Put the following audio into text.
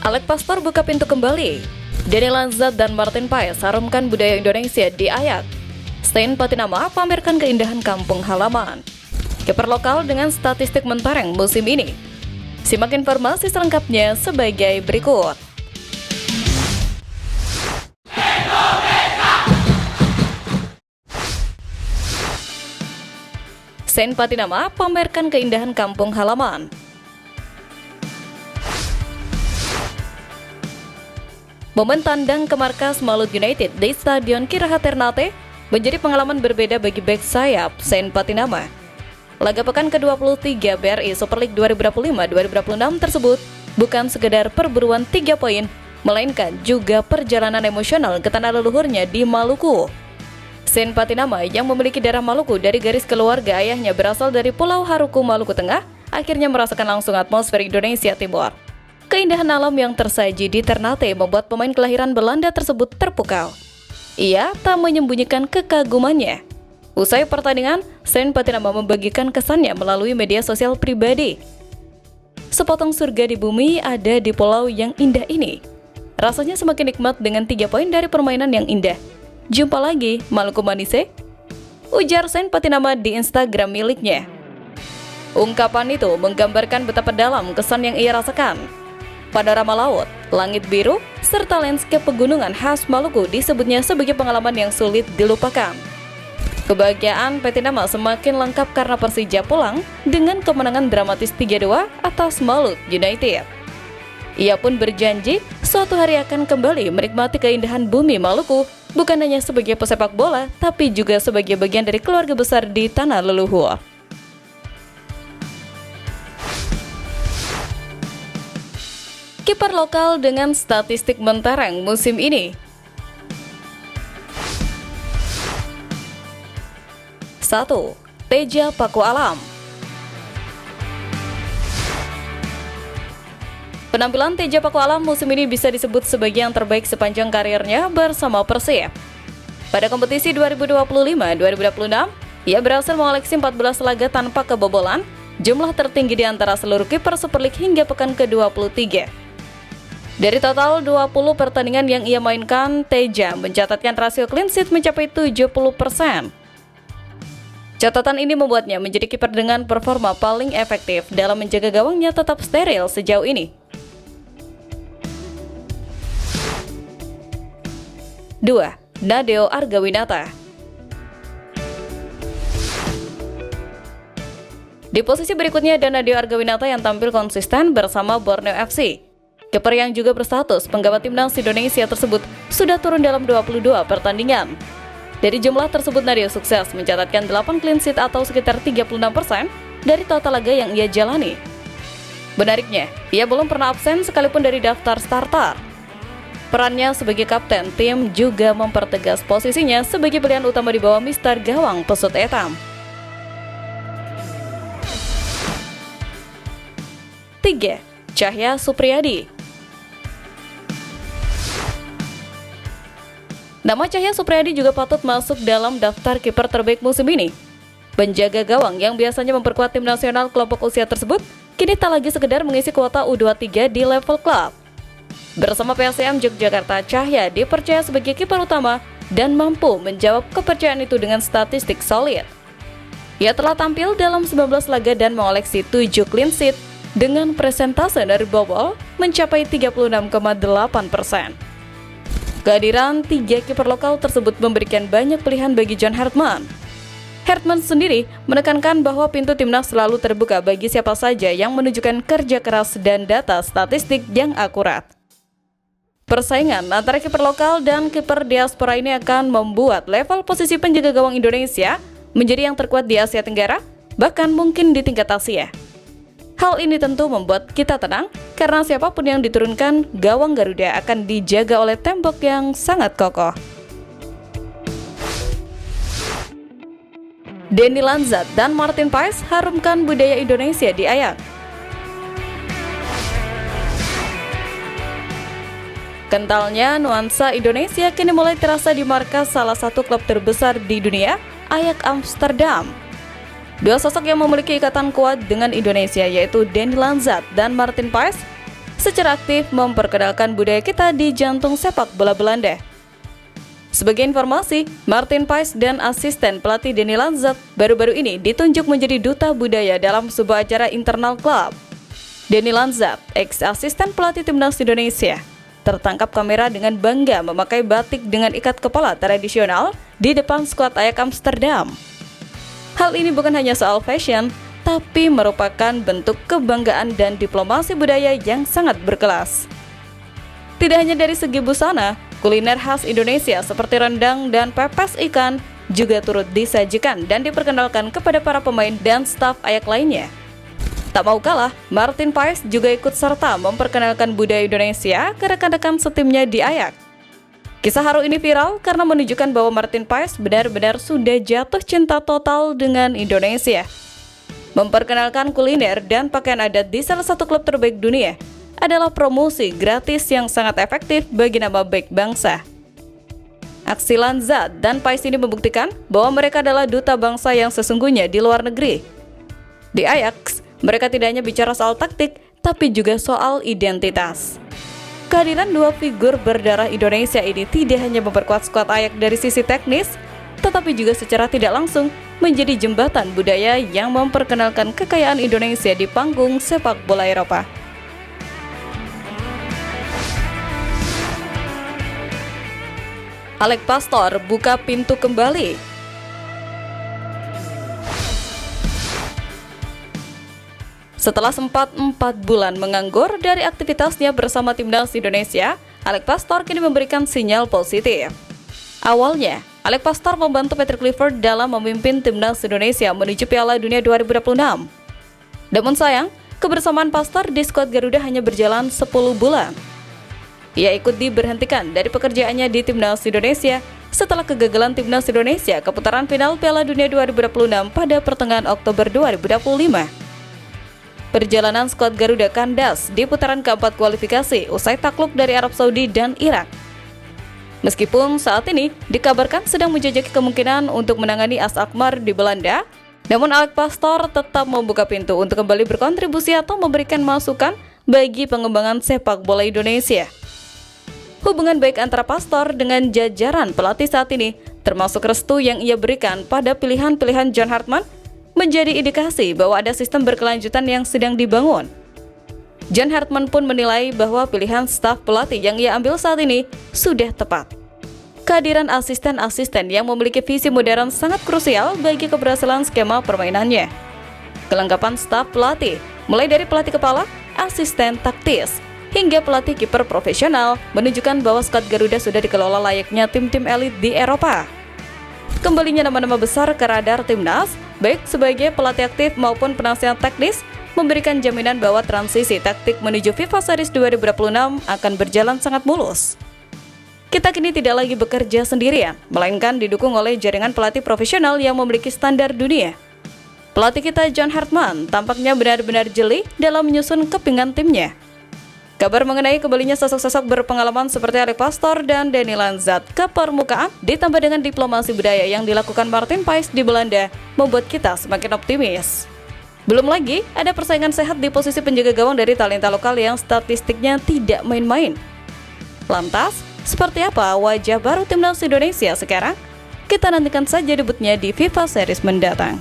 Alec Pastor buka pintu kembali. Denny Lanzat dan Martin Paes harumkan budaya Indonesia di Ayak. Stein Patinama pamerkan keindahan kampung halaman. Kiper lokal dengan statistik mentereng musim ini. Simak informasi selengkapnya sebagai berikut. Stein Patinama pamerkan keindahan kampung halaman. Momen tandang ke markas Malut United di Stadion Kiraha Ternate menjadi pengalaman berbeda bagi bek sayap Stein Patinama. Laga pekan ke-23 BRI Super League 2025-2026 tersebut bukan sekedar perburuan 3 poin, melainkan juga perjalanan emosional ke tanah leluhurnya di Maluku. Stein Patinama yang memiliki darah Maluku dari garis keluarga ayahnya berasal dari Pulau Haruku, Maluku Tengah, akhirnya merasakan langsung atmosfer Indonesia Timur. Keindahan alam yang tersaji di Ternate membuat pemain kelahiran Belanda tersebut terpukau. Ia tak menyembunyikan kekagumannya. Usai pertandingan, Stein Patinama membagikan kesannya melalui media sosial pribadi. Sepotong surga di bumi ada di pulau yang indah ini. Rasanya semakin nikmat dengan 3 poin dari permainan yang indah. Jumpa lagi, Maluku Manise, ujar Stein Patinama di Instagram miliknya. Ungkapan itu menggambarkan betapa dalam kesan yang ia rasakan. Panorama laut, langit biru, serta landscape pegunungan khas Maluku disebutnya sebagai pengalaman yang sulit dilupakan. Kebahagiaan Patinama semakin lengkap karena Persija pulang dengan kemenangan dramatis 3-2 atas Malut United. Ia pun berjanji suatu hari akan kembali menikmati keindahan bumi Maluku, bukan hanya sebagai pesepak bola, tapi juga sebagai bagian dari keluarga besar di tanah leluhur. Kiper lokal dengan statistik mentereng musim ini. 1. Teja Paku Alam. Penampilan Teja Paku Alam musim ini bisa disebut sebagai yang terbaik sepanjang karirnya bersama Persib. Pada kompetisi 2025-2026, ia berhasil mengoleksi 14 laga tanpa kebobolan, jumlah tertinggi di antara seluruh kiper Super League hingga pekan ke-23. Dari total 20 pertandingan yang ia mainkan, Teja mencatatkan rasio clean sheet mencapai 70%. Catatan ini membuatnya menjadi kiper dengan performa paling efektif dalam menjaga gawangnya tetap steril sejauh ini. 2. Nadeo Argawinata. Di posisi berikutnya ada Nadeo Argawinata yang tampil konsisten bersama Borneo FC. Kiper yang juga berstatus penggawa timnas Indonesia tersebut sudah turun dalam 22 pertandingan. Dari jumlah tersebut, Nadeo sukses mencatatkan 8 clean sheet atau sekitar 36% dari total laga yang ia jalani. Menariknya, ia belum pernah absen sekalipun dari daftar starter. Perannya sebagai kapten tim juga mempertegas posisinya sebagai pilihan utama di bawah Mister Gawang Pesut Etam. 3. Cahya Supriyadi. Nama Cahya Supriyadi juga patut masuk dalam daftar kiper terbaik musim ini. Penjaga gawang yang biasanya memperkuat tim nasional kelompok usia tersebut kini tak lagi sekedar mengisi kuota U23 di level klub. Bersama PSM Yogyakarta, Cahya dipercaya sebagai kiper utama dan mampu menjawab kepercayaan itu dengan statistik solid. Ia telah tampil dalam 19 laga dan mengoleksi 7 clean sheet dengan persentase dari bobol mencapai 36,8%. Kehadiran 3 kiper lokal tersebut memberikan banyak pilihan bagi John Hartman. Hartman sendiri menekankan bahwa pintu timnas selalu terbuka bagi siapa saja yang menunjukkan kerja keras dan data statistik yang akurat. Persaingan antara kiper lokal dan kiper diaspora ini akan membuat level posisi penjaga gawang Indonesia menjadi yang terkuat di Asia Tenggara, bahkan mungkin di tingkat Asia. Hal ini tentu membuat kita tenang, karena siapapun yang diturunkan, gawang Garuda akan dijaga oleh tembok yang sangat kokoh. Denny Lanzat dan Martin Paes harumkan budaya Indonesia di Ayak. Kentalnya nuansa Indonesia kini mulai terasa di markas salah satu klub terbesar di dunia, Ajax Amsterdam. Dua sosok yang memiliki ikatan kuat dengan Indonesia yaitu Denny Lanzat dan Martin Paes secara aktif memperkenalkan budaya kita di jantung sepak bola Belanda. Sebagai informasi, Martin Paes dan asisten pelatih Denny Lanzat baru-baru ini ditunjuk menjadi duta budaya dalam sebuah acara internal klub. Denny Lanzat, ex-asisten pelatih timnas Indonesia, tertangkap kamera dengan bangga memakai batik dengan ikat kepala tradisional di depan skuad Ajax Amsterdam. Hal ini bukan hanya soal fashion, tapi merupakan bentuk kebanggaan dan diplomasi budaya yang sangat berkelas. Tidak hanya dari segi busana, kuliner khas Indonesia seperti rendang dan pepes ikan juga turut disajikan dan diperkenalkan kepada para pemain dan staf Ajax lainnya. Tak mau kalah, Martin Paes juga ikut serta memperkenalkan budaya Indonesia ke rekan-rekan setimnya di Ajax. Kisah haru ini viral karena menunjukkan bahwa Martin Paes benar-benar sudah jatuh cinta total dengan Indonesia. Memperkenalkan kuliner dan pakaian adat di salah satu klub terbaik dunia adalah promosi gratis yang sangat efektif bagi nama baik bangsa. Aksi Lanzat dan Paes ini membuktikan bahwa mereka adalah duta bangsa yang sesungguhnya di luar negeri. Di Ajax, mereka tidak hanya bicara soal taktik, tapi juga soal identitas. Kehadiran dua figur berdarah Indonesia ini tidak hanya memperkuat skuad Ajax dari sisi teknis, tetapi juga secara tidak langsung menjadi jembatan budaya yang memperkenalkan kekayaan Indonesia di panggung sepak bola Eropa. Alex Pastor buka pintu kembali. Setelah sempat 4 bulan menganggur dari aktivitasnya bersama timnas Indonesia, Alex Pastor kini memberikan sinyal positif. Awalnya, Alex Pastor membantu Patrick Kluivert dalam memimpin timnas Indonesia menuju Piala Dunia 2026. Namun sayang, kebersamaan Pastor di skuad Garuda hanya berjalan 10 bulan. Ia ikut diberhentikan dari pekerjaannya di timnas Indonesia setelah kegagalan timnas Indonesia ke putaran final Piala Dunia 2026 pada pertengahan Oktober 2025. Perjalanan skuad Garuda kandas di putaran keempat kualifikasi usai takluk dari Arab Saudi dan Irak. Meskipun saat ini dikabarkan sedang menjajaki kemungkinan untuk menangani AS Alkmaar di Belanda, namun Alex Pastor tetap membuka pintu untuk kembali berkontribusi atau memberikan masukan bagi pengembangan sepak bola Indonesia. Hubungan baik antara Pastor dengan jajaran pelatih saat ini, termasuk restu yang ia berikan pada pilihan-pilihan John Hartman, menjadi indikasi bahwa ada sistem berkelanjutan yang sedang dibangun. John Hartman pun menilai bahwa pilihan staf pelatih yang ia ambil saat ini sudah tepat. Kehadiran asisten-asisten yang memiliki visi modern sangat krusial bagi keberhasilan skema permainannya. Kelengkapan staf pelatih, mulai dari pelatih kepala, asisten taktis, hingga pelatih kiper profesional, menunjukkan bahwa skuad Garuda sudah dikelola layaknya tim-tim elit di Eropa. Kembalinya nama-nama besar ke radar timnas, baik sebagai pelatih aktif maupun penasihat teknis, memberikan jaminan bahwa transisi taktik menuju FIFA Series 2026 akan berjalan sangat mulus. Kita kini tidak lagi bekerja sendirian, melainkan didukung oleh jaringan pelatih profesional yang memiliki standar dunia. Pelatih kita John Hartman tampaknya benar-benar jeli dalam menyusun kepingan timnya. Kabar mengenai kembalinya sosok-sosok berpengalaman seperti Alex Pastor dan Denny Lanzat ke permukaan, ditambah dengan diplomasi budaya yang dilakukan Martin Paes di Belanda, membuat kita semakin optimis. Belum lagi, ada persaingan sehat di posisi penjaga gawang dari talenta lokal yang statistiknya tidak main-main. Lantas, seperti apa wajah baru timnas Indonesia sekarang? Kita nantikan saja debutnya di FIFA Series mendatang.